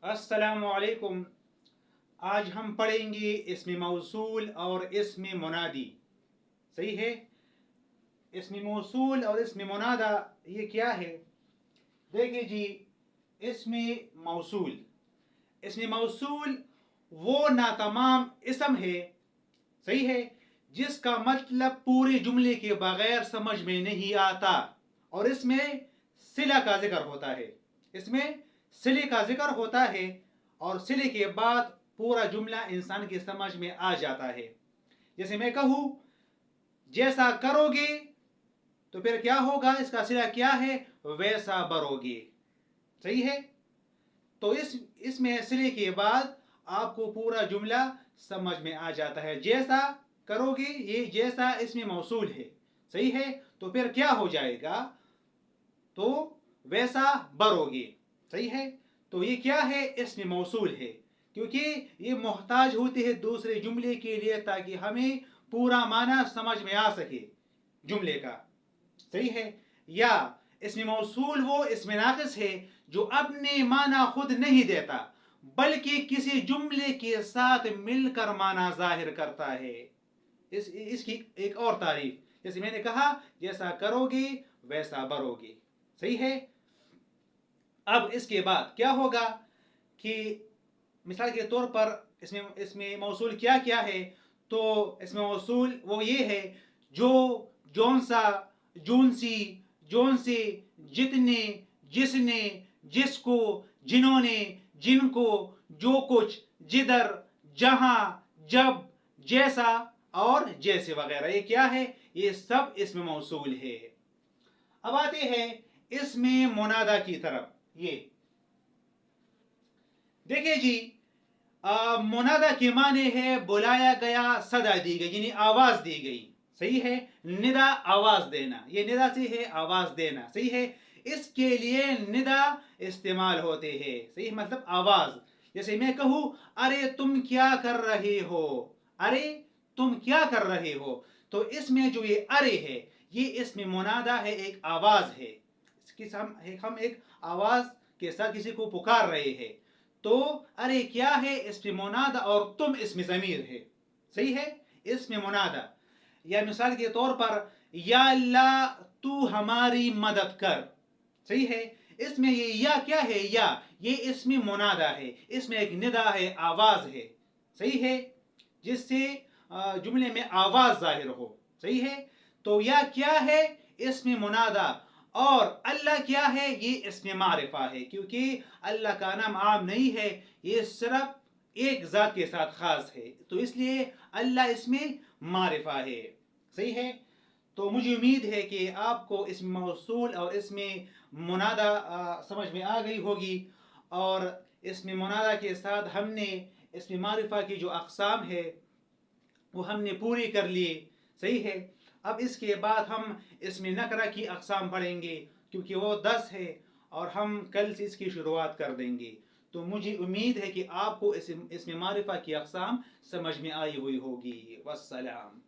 अस्सलामु अलैकुम। आज हम पढ़ेंगे इसमें मौसूल और इसमें मुनादी। सही है। इसमें मौसूल और इसमें मुनादा ये क्या है? देखिए जी, इसमें मौसूल वो नातमाम इसम है, सही है, जिसका मतलब पूरे जुमले के बगैर समझ में नहीं आता और इसमें सिला का जिक्र होता है। इसमें सिले का जिक्र होता है और सिले के बाद पूरा जुमला इंसान की समझ में आ जाता है। जैसे मैं कहूं जैसा करोगे तो फिर क्या होगा, इसका सिला क्या है? वैसा बरोगे। सही है। तो इसमें सिले के बाद आपको पूरा जुमला समझ में आ जाता है। जैसा करोगे, ये जैसा इसमें मौसूल है, सही है। तो फिर क्या हो जाएगा? तो वैसा बरोगे, सही है। तो ये क्या है? इसमें मौसूल है, क्योंकि ये मोहताज होते हैं दूसरे जुमले के लिए ताकि हमें पूरा माना समझ में आ सके जुमले का, सही है। या इसमें मौसूल वो इसमें नाक़िस है जो अपने माना खुद नहीं देता बल्कि किसी जुमले के साथ मिलकर माना जाहिर करता है। इसकी एक और तारीफ, जैसे मैंने कहा जैसा करोगे वैसा बरोगे, सही है। अब इसके बाद क्या होगा कि मिसाल के तौर पर इसमें मौसूल क्या क्या है? तो इसमें मौसूल वो ये है जो, जौन सा, जून सी, जौन से, जितने, जिसने, जिसको, जिन्होंने, जिनको, जो कुछ, जिधर, जहां, जब, जैसा और जैसे वगैरह। ये क्या है? ये सब इसमें मौसूल है। अब आते हैं इसमें मुनादा की तरफ। ये देखिए जी, मुनादा के माने है बुलाया गया, सदा दी गई, यानी आवाज दी गई, सही है। निदा आवाज देना, ये निदा से है आवाज देना, सही है। इसके लिए निदा इस्तेमाल होते हैं, सही है, मतलब आवाज। जैसे मैं कहूं अरे तुम क्या कर रहे हो, अरे तुम क्या कर रहे हो, तो इसमें जो ये अरे है ये इसमें मुनादा है, एक आवाज है। इसकी हम एक आवाज के साथ किसी को पुकार रहे हैं। तो अरे क्या है इसमें मुनादा और तुम इसमें ज़मीर है, सही है, इसमें मुनादा। या मिसाल के तौर पर या अल्लाह तू हमारी मदद कर, सही है। इसमें ये या क्या है? या ये इसमें मुनादा है, इसमें एक निदा है, आवाज है, सही है, जिससे जुमले में आवाज जाहिर हो, सही है। तो या क्या है? इसमें मुनादा। और अल्लाह क्या है? ये इसमें मारिफा है, क्योंकि अल्लाह का नाम आम नहीं है, ये सिर्फ एक जात के साथ खास है, तो इसलिए अल्लाह इसमें मारिफा है, सही है। तो मुझे उम्मीद है कि आपको इसमें मौसूल और इसमें मुनादा समझ में आ गई होगी। और इसमें मुनादा के साथ हमने इसमें मारिफा की जो अक़साम है वो हमने पूरी कर लिए, सही है। अब इसके बाद हम इसमें नकरा की अक़साम पढ़ेंगे, क्योंकि वो 10 है और हम कल से इसकी शुरुआत कर देंगे। तो मुझे उम्मीद है कि आपको इसमें मारिफा की अक़साम समझ में आई हुई होगी। वस्सलाम।